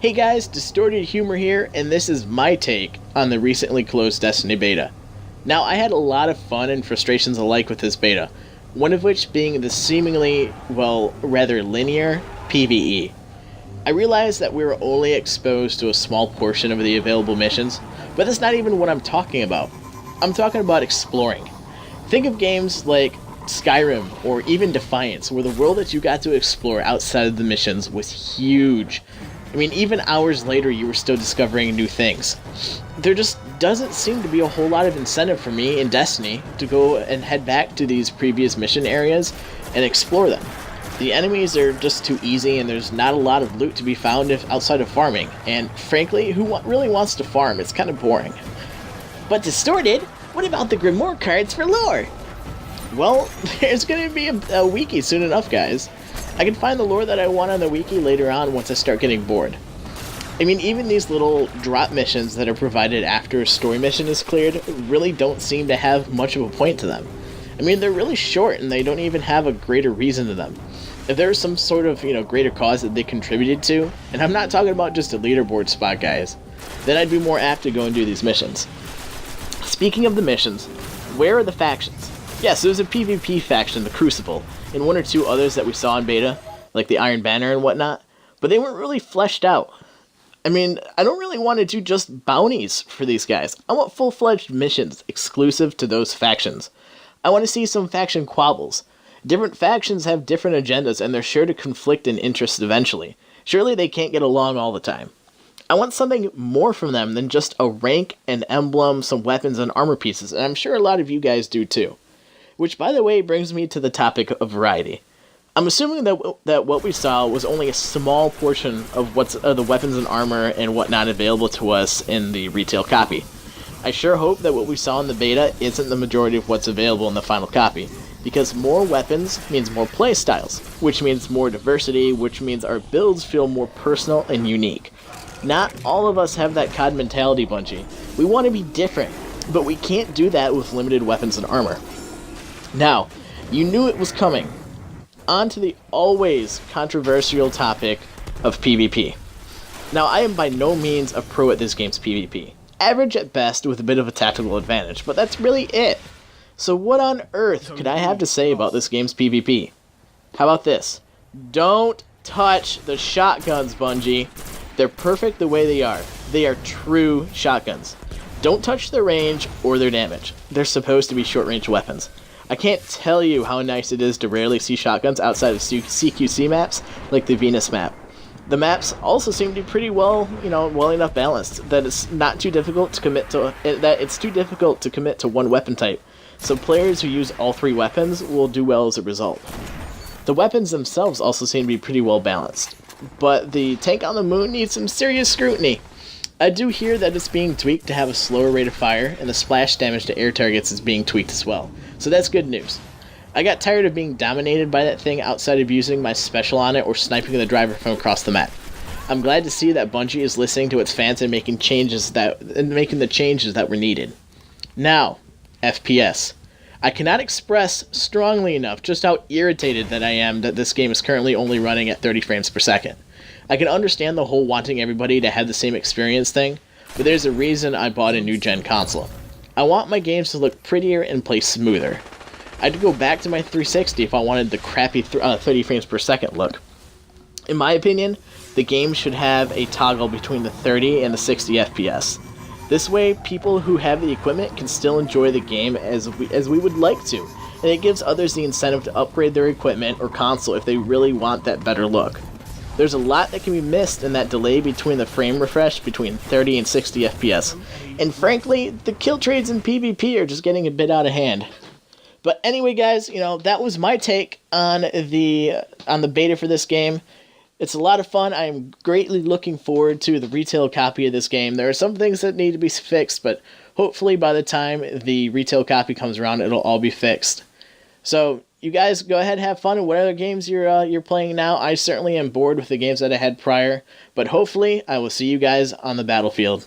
Hey guys, Distorted Humor here, and this is my take on the recently closed Destiny beta. Now, I had a lot of fun and frustrations alike with this beta, one of which being the seemingly, well, rather linear PvE. I realized that we were only exposed to a small portion of the available missions, but that's not even what I'm talking about. I'm talking about exploring. Think of games like Skyrim or even Defiance, where the world that you got to explore outside of the missions was huge. I mean, even hours later, you were still discovering new things. There just doesn't seem to be a whole lot of incentive for me in Destiny to go and head back to these previous mission areas and explore them. The enemies are just too easy, and there's not a lot of loot to be found outside of farming. And frankly, who really wants to farm? It's kind of boring. But Distorted, what about the Grimoire cards for lore? Well, there's going to be a wiki soon enough, guys. I can find the lore that I want on the wiki later on once I start getting bored. I mean, even these little drop missions that are provided after a story mission is cleared really don't seem to have much of a point to them. I mean, they're really short and they don't even have a greater reason to them. If there's some sort of, greater cause that they contributed to, and I'm not talking about just a leaderboard spot, guys, then I'd be more apt to go and do these missions. Speaking of the missions, where are the factions? Yes, there's a PvP faction, the Crucible, and one or two others that we saw in beta, like the Iron Banner and whatnot, but they weren't really fleshed out. I mean, I don't really want to do just bounties for these guys. I want full-fledged missions exclusive to those factions. I want to see some faction quabbles. Different factions have different agendas, and they're sure to conflict in interest eventually. Surely they can't get along all the time. I want something more from them than just a rank, an emblem, some weapons, and armor pieces, and I'm sure a lot of you guys do too. Which, by the way, brings me to the topic of variety. I'm assuming that what we saw was only a small portion of what's the weapons and armor and whatnot available to us in the retail copy. I sure hope that what we saw in the beta isn't the majority of what's available in the final copy, because more weapons means more playstyles, which means more diversity, which means our builds feel more personal and unique. Not all of us have that COD mentality, Bungie. We want to be different, but we can't do that with limited weapons and armor. Now, you knew it was coming. On to the always controversial topic of PvP. Now, I am by no means a pro at this game's PvP. Average at best with a bit of a tactical advantage, but that's really it. So what on earth could I have to say about this game's PvP? How about this? Don't touch the shotguns, Bungie. They're perfect the way they are. They are true shotguns. Don't touch their range or their damage. They're supposed to be short-range weapons. I can't tell you how nice it is to rarely see shotguns outside of CQC maps, like the Venus map. The maps also seem to be pretty well enough balanced that it's not too difficult to commit to one weapon type. So players who use all three weapons will do well as a result. The weapons themselves also seem to be pretty well balanced, but the tank on the moon needs some serious scrutiny. I do hear that it's being tweaked to have a slower rate of fire, and the splash damage to air targets is being tweaked as well. So that's good news. I got tired of being dominated by that thing outside of using my special on it or sniping the driver from across the map. I'm glad to see that Bungie is listening to its fans and making the changes that were needed. Now, FPS. I cannot express strongly enough just how irritated that I am that this game is currently only running at 30 frames per second. I can understand the whole wanting everybody to have the same experience thing, but there's a reason I bought a new gen console. I want my games to look prettier and play smoother. I'd go back to my 360 if I wanted the crappy 30 frames per second look. In my opinion, the game should have a toggle between the 30 and the 60 FPS. This way, people who have the equipment can still enjoy the game as we would like to, and it gives others the incentive to upgrade their equipment or console if they really want that better look. There's a lot that can be missed in that delay between the frame refresh between 30 and 60 FPS, and frankly, the kill trades in PvP are just getting a bit out of hand. But anyway, guys, that was my take on the beta for this game. It's a lot of fun. I am greatly looking forward to the retail copy of this game. There are some things that need to be fixed, but hopefully by the time the retail copy comes around, it'll all be fixed. So you guys go ahead and have fun in whatever games you're playing now. I certainly am bored with the games that I had prior, but hopefully I will see you guys on the battlefield.